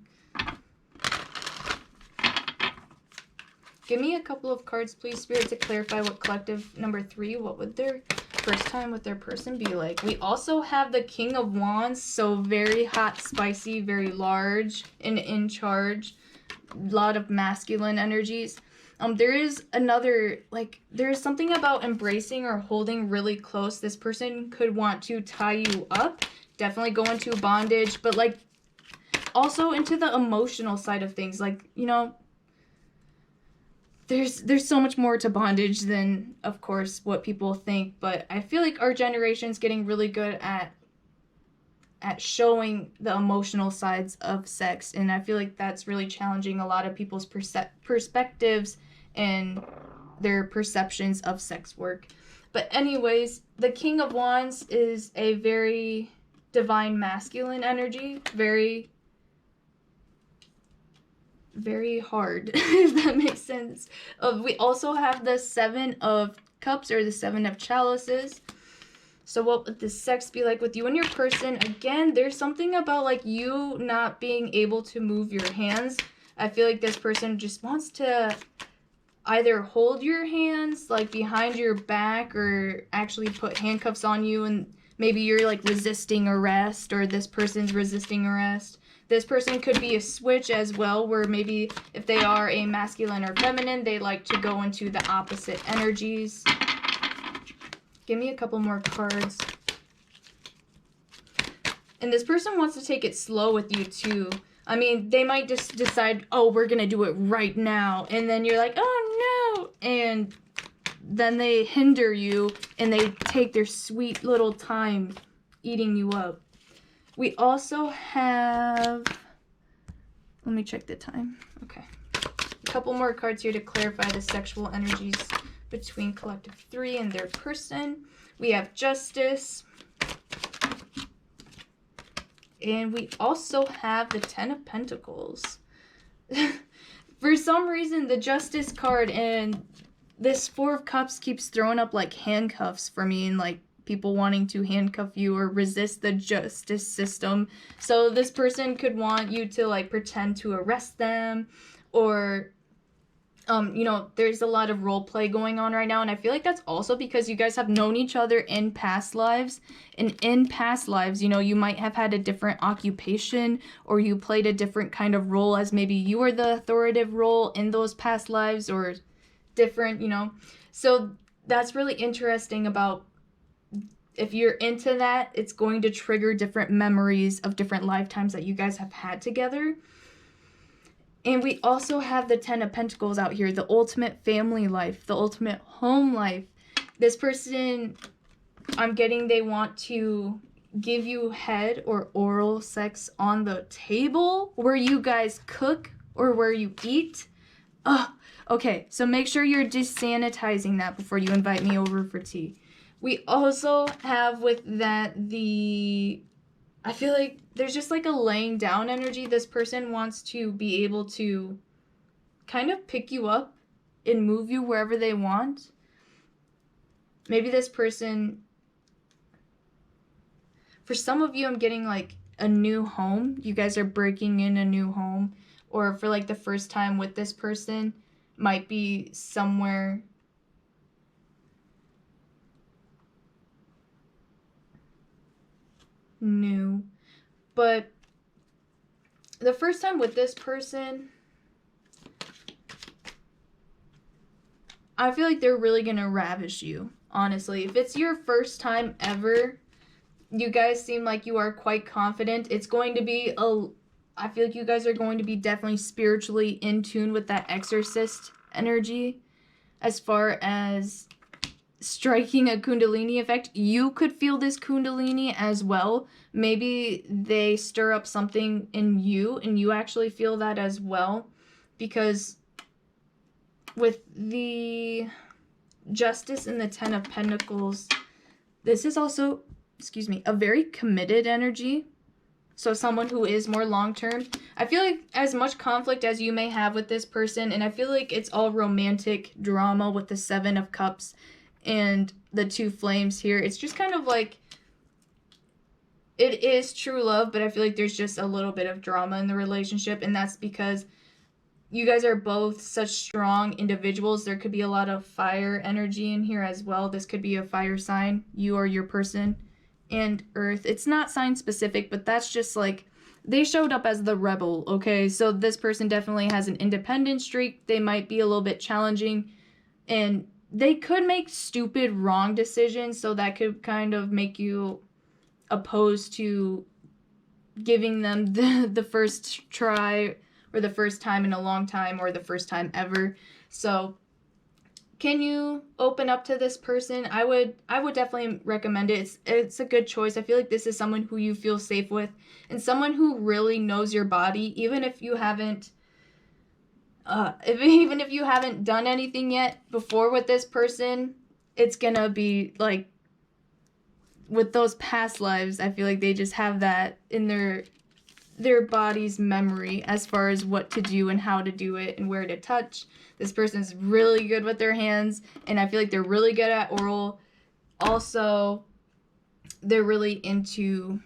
[SPEAKER 1] Give me a couple of cards, please, Spirit, to clarify what collective number 3, what would their first time with their person be like? We also have the King of Wands, so very hot, spicy, very large, and in charge. A lot of masculine energies. There is another, like, there's something about embracing or holding really close. This person could want to tie you up, definitely go into bondage, but, like, also into the emotional side of things. Like, you know, there's so much more to bondage than, of course, what people think, but I feel like our generation's getting really good at showing the emotional sides of sex, and I feel like that's really challenging a lot of people's perspectives and their perceptions of sex work. But anyways, the King of Wands is a very divine masculine energy, very hard, if that makes sense. We also have the 7 of Cups, or the 7 of Chalices. So what would the sex be like with you and your person? Again, there's something about, like, you not being able to move your hands. I feel like this person just wants to either hold your hands, like, behind your back, or actually put handcuffs on you, and maybe you're, like, resisting arrest, or this person's resisting arrest. This person could be a switch as well, where maybe if they are a masculine or feminine, they like to go into the opposite energies. Give me a couple more cards. And this person wants to take it slow with you too. I mean, they might just decide, oh, we're going to do it right now. And then you're like, oh, no. And then they hinder you, and they take their sweet little time eating you up. We also have, let me check the time. Okay. A couple more cards here to clarify the sexual energies between collective 3 and their person. We have Justice. And we also have the 10 of Pentacles. For some reason, the Justice card and this 4 of Cups keeps throwing up, like, handcuffs for me, and, like, people wanting to handcuff you or resist the justice system. So this person could want you to, like, pretend to arrest them, or, you know, there's a lot of role play going on right now, and I feel like that's also because you guys have known each other in past lives, and in past lives, you know, you might have had a different occupation, or you played a different kind of role, as maybe you were the authoritative role in those past lives, or different, you know. So that's really interesting about, if you're into that, it's going to trigger different memories of different lifetimes that you guys have had together. And we also have the 10 of Pentacles out here, the ultimate family life, the ultimate home life. This person, I'm getting they want to give you head or oral sex on the table where you guys cook or where you eat. Okay, so make sure you're desanitizing that before you invite me over for tea. We also have with that I feel like there's just like a laying down energy. This person wants to be able to kind of pick you up and move you wherever they want. Maybe this person, for some of you, I'm getting like a new home. You guys are breaking in a new home. Or for like the first time with this person, might be somewhere new. But the first time with this person, I feel like they're really gonna ravish you, honestly. If it's your first time ever, you guys seem like you are quite confident. It's going to be I feel like you guys are going to be definitely spiritually in tune with that exorcist energy. As far as striking a kundalini effect, you could feel this kundalini as well. Maybe they stir up something in you and you actually feel that as well, because with the Justice and the 10 of Pentacles, this is also, excuse me, a very committed energy. So someone who is more long-term. I feel like as much conflict as you may have with this person, and I feel like it's all romantic drama with the 7 of Cups and the 2 flames here. It's just kind of like, it is true love, but I feel like there's just a little bit of drama in the relationship, and that's because you guys are both such strong individuals. There could be a lot of fire energy in here as well. This could be a fire sign, you or your person. And Earth. It's not sign specific, but that's just like, they showed up as the rebel, okay? So this person definitely has an independent streak. They might be a little bit challenging, and they could make stupid, wrong decisions, so that could kind of make you opposed to giving them the first try, or the first time in a long time, or the first time ever. So can you open up to this person? I would definitely recommend it. It's a good choice. I feel like this is someone who you feel safe with, and someone who really knows your body, even if you haven't even if you haven't done anything yet before with this person. It's gonna be like, with those past lives, I feel like they just have that in their body's memory as far as what to do and how to do it and where to touch. This person's really good with their hands, and I feel like they're really good at oral. Also, they're really into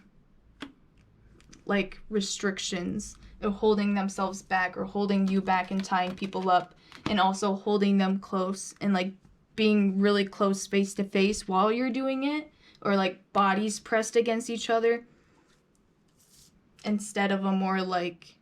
[SPEAKER 1] like restrictions of holding themselves back or holding you back and tying people up, and also holding them close and like being really close face to face while you're doing it, or like bodies pressed against each other, instead of a more like,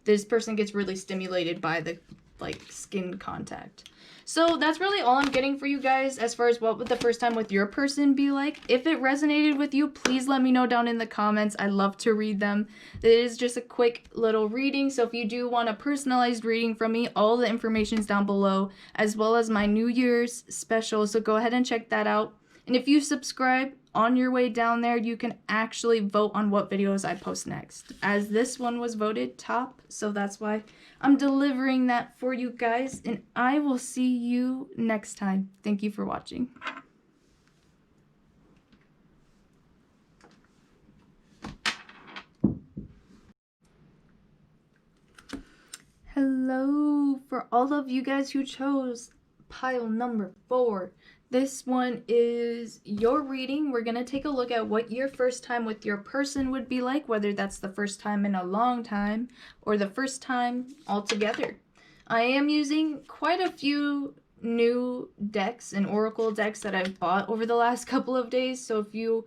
[SPEAKER 1] this person gets really stimulated by the like skin contact. So that's really all I'm getting for you guys as far as what would the first time with your person be like. If it resonated with you, please let me know down in the comments. I love to read them. It is just a quick little reading, so if you do want a personalized reading from me, all the information is down below, as well as my New Year's special, so go ahead and check that out. And if you subscribe, on your way down there, you can actually vote on what videos I post next, as this one was voted top, so that's why I'm delivering that for you guys, and I will see you next time. Thank you for watching. Hello, for all of you guys who chose pile number 4. This one is your reading. We're going to take a look at what your first time with your person would be like, whether that's the first time in a long time or the first time altogether. I am using quite a few new decks and oracle decks that I've bought over the last couple of days. So if you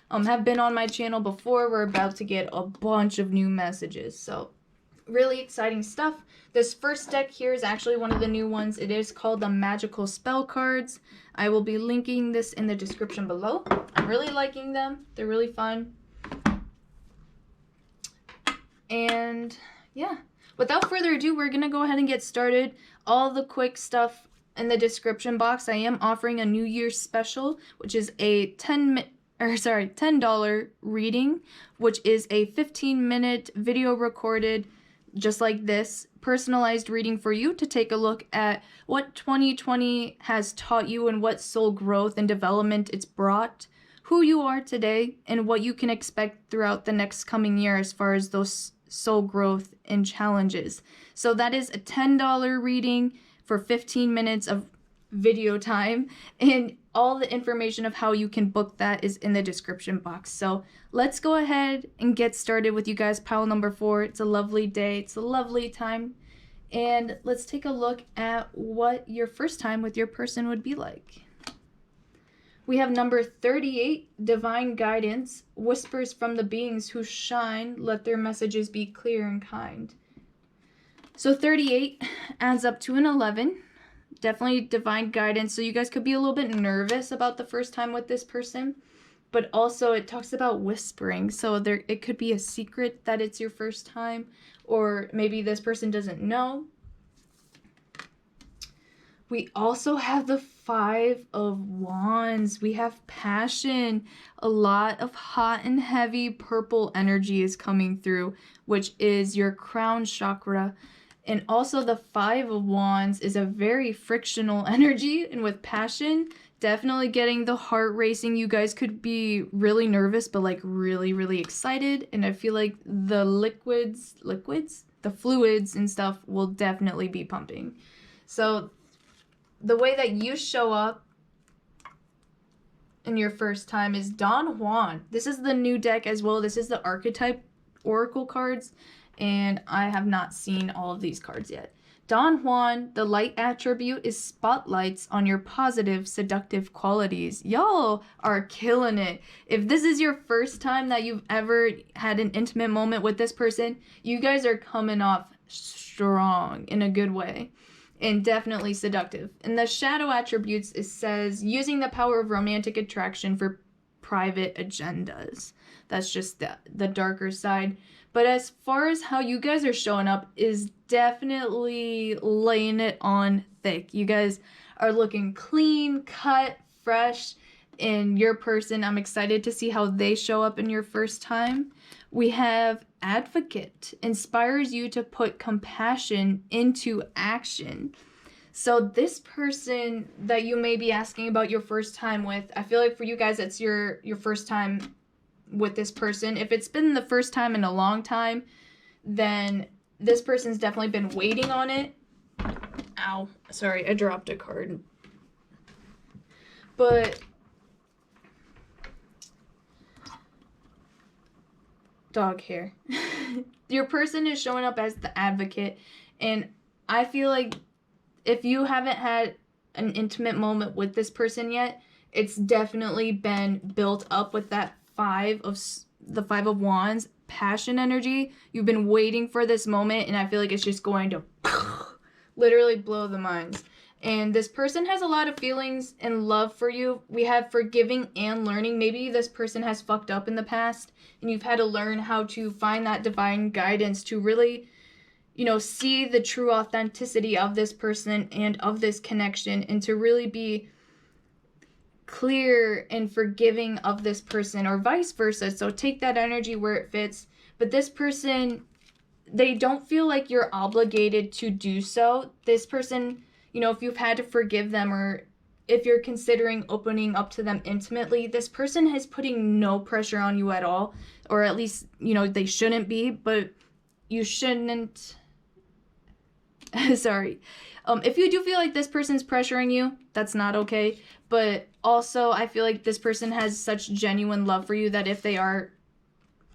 [SPEAKER 1] have been on my channel before, we're about to get a bunch of new messages. So really exciting stuff. This first deck here is actually one of the new ones. It is called the Magical Spell Cards. I will be linking this in the description below. I'm really liking them. They're really fun. And yeah, without further ado, we're going to go ahead and get started. All the quick stuff in the description box. I am offering a New Year's special, which is a $10 reading, which is a 15-minute video recorded just like this, personalized reading for you to take a look at what 2020 has taught you and what soul growth and development it's brought, who you are today, and what you can expect throughout the next coming year as far as those soul growth and challenges. So that is a $10 reading for 15 minutes of video time, and all the information of how you can book that is in the description box. So let's go ahead and get started with you guys. Pile number 4. It's a lovely day. It's a lovely time. And let's take a look at what your first time with your person would be like. We have number 38, Divine Guidance, whispers from the beings who shine, let their messages be clear and kind. So 38 adds up to an 11. Definitely divine guidance. So you guys could be a little bit nervous about the first time with this person, but also it talks about whispering. So it could be a secret that it's your first time, or maybe this person doesn't know. We also have the 5 of Wands. We have passion. A lot of hot and heavy purple energy is coming through, which is your crown chakra. And also the 5 of Wands is a very frictional energy, and with passion, definitely getting the heart racing. You guys could be really nervous, but like really, really excited. And I feel like the the fluids and stuff will definitely be pumping. So the way that you show up in your first time is Don Juan. This is the new deck as well. This is the archetype oracle cards, and I have not seen all of these cards yet. Don Juan, the light attribute is spotlights on your positive, seductive qualities. Y'all are killing it. If this is your first time that you've ever had an intimate moment with this person, you guys are coming off strong in a good way. And definitely seductive. And the shadow attributes, it says, using the power of romantic attraction for private agendas. That's just the darker side. But as far as how you guys are showing up is definitely laying it on thick. You guys are looking clean, cut, fresh in your person. I'm excited to see how they show up in your first time. We have Advocate, inspires you to put compassion into action. So this person that you may be asking about your first time with, I feel like for you guys, it's your first time with this person. If it's been the first time in a long time, then this person's definitely been waiting on it. Ow, sorry, I dropped a card. But dog hair. Your person is showing up as the Advocate, and I feel like if you haven't had an intimate moment with this person yet, it's definitely been built up with that 5 of Wands passion energy. You've been waiting for this moment, and I feel like it's just going to literally blow the minds. And this person has a lot of feelings and love for you. We have forgiving and learning. Maybe this person has fucked up in the past, and you've had to learn how to find that divine guidance to really, see the true authenticity of this person and of this connection, and to really be clear and forgiving of this person, or vice versa. So take that energy where it fits. But this person, they don't feel like you're obligated to do so. This person, if you've had to forgive them, or if you're considering opening up to them intimately, this person is putting no pressure on you at all, or at least, they shouldn't be, but you shouldn't. Sorry. If you do feel like this person's pressuring you, that's not okay. But also, I feel like this person has such genuine love for you that if they are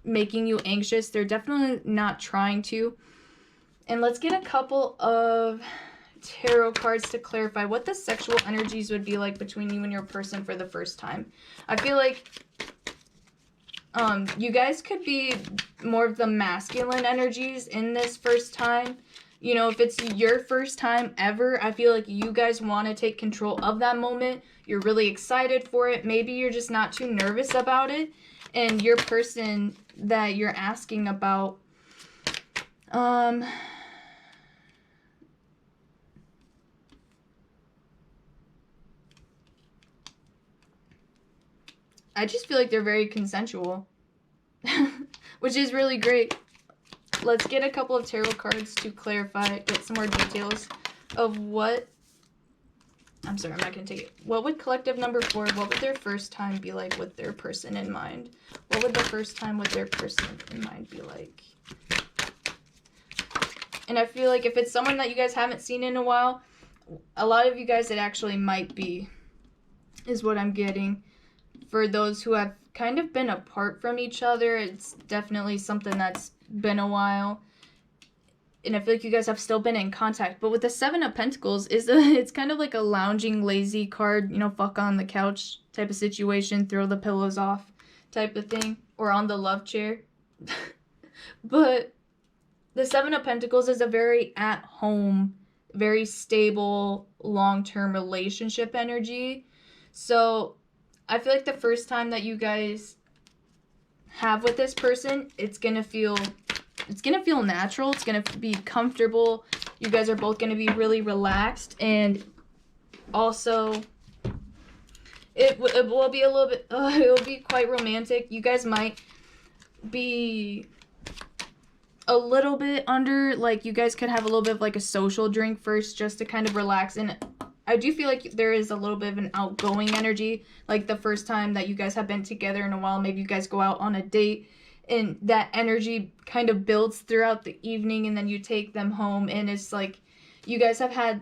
[SPEAKER 1] making you anxious, they're definitely not trying to. And let's get a couple of tarot cards to clarify what the sexual energies would be like between you and your person for the first time. I feel like you guys could be more of the masculine energies in this first time. If it's your first time ever, I feel like you guys want to take control of that moment. You're really excited for it. Maybe you're just not too nervous about it. And your person that you're asking about, I just feel like they're very consensual, which is really great. Let's get a couple of tarot cards to clarify, get some more details of what, I'm sorry, I'm not going to take it. What would collective number 4, what would their first time be like with their person in mind? What would the first time with their person in mind be like? And I feel like if it's someone that you guys haven't seen in a while, a lot of you guys it actually might be, is what I'm getting. For those who have kind of been apart from each other, it's definitely something that's been a while. And I feel like you guys have still been in contact. But with the 7 of Pentacles, it's kind of like a lounging, lazy card, you know, fuck on the couch type of situation, throw the pillows off type of thing, or on the love chair. But the 7 of Pentacles is a very at-home, very stable, long-term relationship energy. So I feel like the first time that you guys have with this person, it's gonna feel natural. It's gonna be comfortable. You guys are both gonna be really relaxed, and also it will be a little bit. It will be quite romantic. You guys might be a little bit under, like, you guys could have a little bit of like a social drink first, just to kind of relax. And I do feel like there is a little bit of an outgoing energy, like the first time that you guys have been together in a while. Maybe you guys go out on a date, and that energy kind of builds throughout the evening, and then you take them home, and it's like you guys have had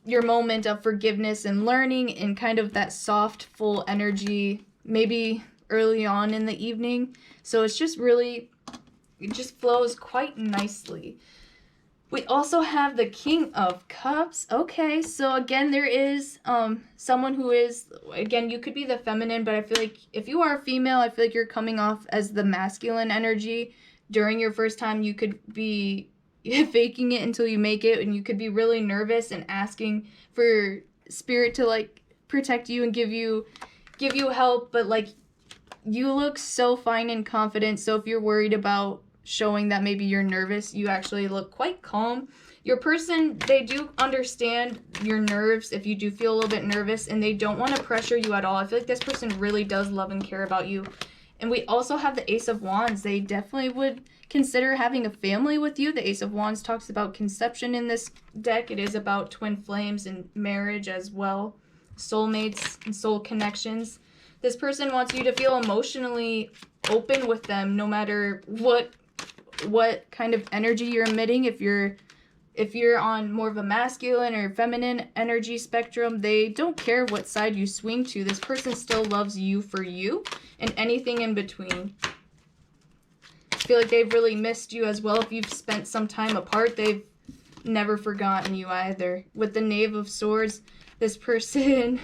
[SPEAKER 1] your moment of forgiveness and learning, and kind of that soft, full energy maybe early on in the evening. So it's just really, it just flows quite nicely. We also have the King of Cups. Okay, so again, there is someone who is, again, you could be the feminine, but I feel like if you are a female, I feel like you're coming off as the masculine energy. During your first time, you could be faking it until you make it, and you could be really nervous and asking for spirit to, like, protect you and give you help, but, like, you look so fine and confident. So if you're worried about showing that maybe you're nervous, you actually look quite calm. Your person, they do understand your nerves if you do feel a little bit nervous, and they don't want to pressure you at all. I feel like this person really does love and care about you. And we also have the Ace of Wands. They definitely would consider having a family with you. The Ace of Wands talks about conception in this deck. It is about twin flames and marriage as well, soulmates and soul connections. This person wants you to feel emotionally open with them, no matter what kind of energy you're emitting. If you're on more of a masculine or feminine energy spectrum, they don't care what side you swing to. This person still loves you for you, and anything in between. I feel like they've really missed you as well. If you've spent some time apart, they've never forgotten you either. With the Knave of Swords, this person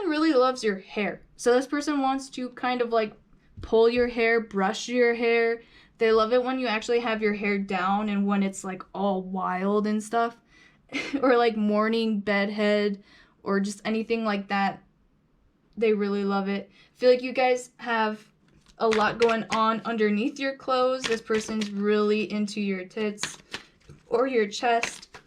[SPEAKER 1] really loves your hair. So this person wants to kind of like pull your hair, brush your hair. They love it when you actually have your hair down and when it's like all wild and stuff. Or like morning bedhead or just anything like that. They really love it. I feel like you guys have a lot going on underneath your clothes. This person's really into your tits or your chest.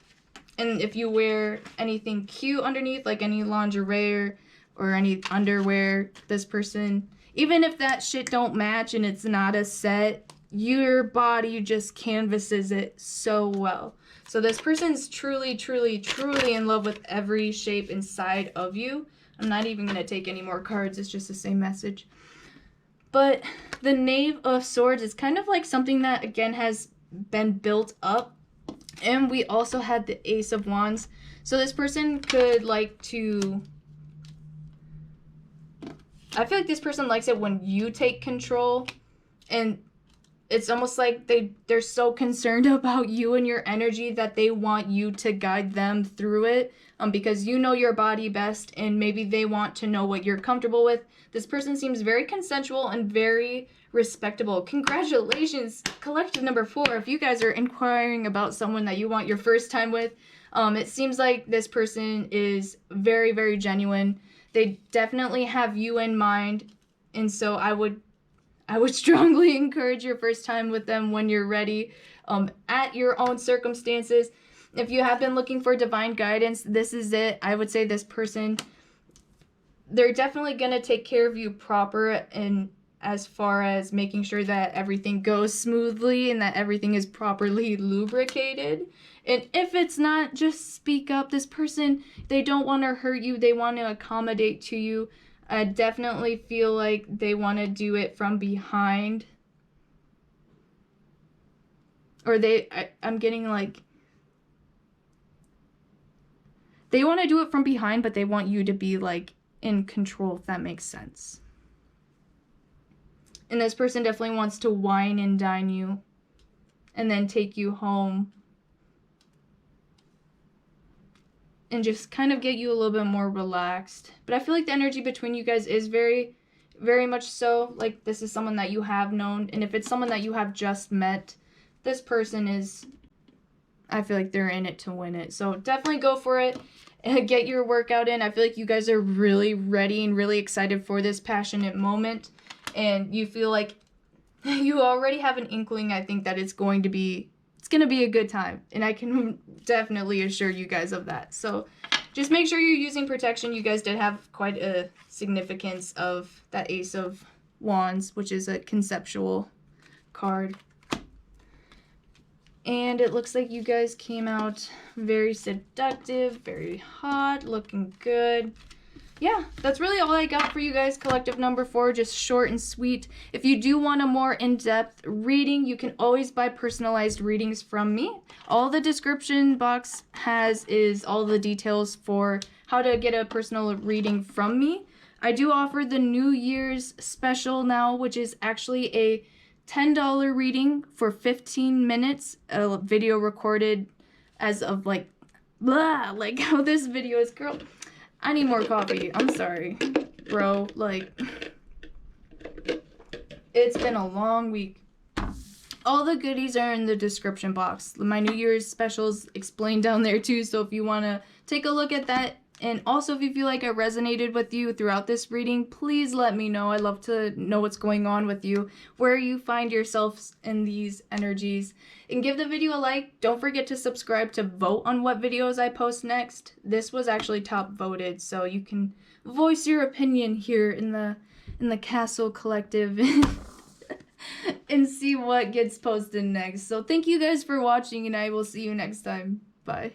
[SPEAKER 1] And if you wear anything cute underneath, like any lingerie or any underwear, this person, even if that shit don't match and it's not a set, your body just canvases it so well. So this person's truly, truly, truly in love with every shape inside of you. I'm not even going to take any more cards. It's just the same message. But the Knave of Swords is kind of like something that, again, has been built up. And we also had the Ace of Wands. So this person could like to... I feel like this person likes it when you take control. And it's almost like they're so concerned about you and your energy that they want you to guide them through it. Because you know your body best, and maybe they want to know what you're comfortable with. This person seems very consensual and very respectable. Congratulations, collective number 4. If you guys are inquiring about someone that you want your first time with, it seems like this person is very, very genuine. They definitely have you in mind, and so I would strongly encourage your first time with them when you're ready, at your own circumstances. If you have been looking for divine guidance, this is it. I would say this person they're definitely going to take care of you proper and as far as making sure that everything goes smoothly and that everything is properly lubricated. And if it's not, just speak up. This person, they don't want to hurt you. They want to accommodate to you. I definitely feel like they want to do it from behind. Or I'm getting like, they want to do it from behind, but they want you to be like in control, if that makes sense. And this person definitely wants to wine and dine you and then take you home and just kind of get you a little bit more relaxed. But I feel like the energy between you guys is very, very much so. Like, this is someone that you have known. And if it's someone that you have just met, this person is, I feel like they're in it to win it. So definitely go for it and get your workout in. I feel like you guys are really ready and really excited for this passionate moment. And you feel like you already have an inkling, I think, that it's going to be a good time. And I can definitely assure you guys of that. So just make sure you're using protection. You guys did have quite a significance of that Ace of Wands, which is a conceptual card. And it looks like you guys came out very seductive, very hot, looking good. Yeah, that's really all I got for you guys, collective number 4, just short and sweet. If you do want a more in-depth reading, you can always buy personalized readings from me. All the description box has is all the details for how to get a personal reading from me. I do offer the New Year's special now, which is actually a $10 reading for 15 minutes, a video recorded as of like, blah, like how this video is, girl. I need more coffee. I'm sorry, bro. Like, it's been a long week. All the goodies are in the description box. My New Year's specials explained down there too, so if you want to take a look at that, and also if you feel like I resonated with you throughout this reading, please let me know. I love to know what's going on with you, where you find yourselves in these energies. And give the video a like. Don't forget to subscribe to vote on what videos I post next. This was actually top voted, so you can voice your opinion here in the Castle Collective and see what gets posted next. So thank you guys for watching, and I will see you next time. Bye.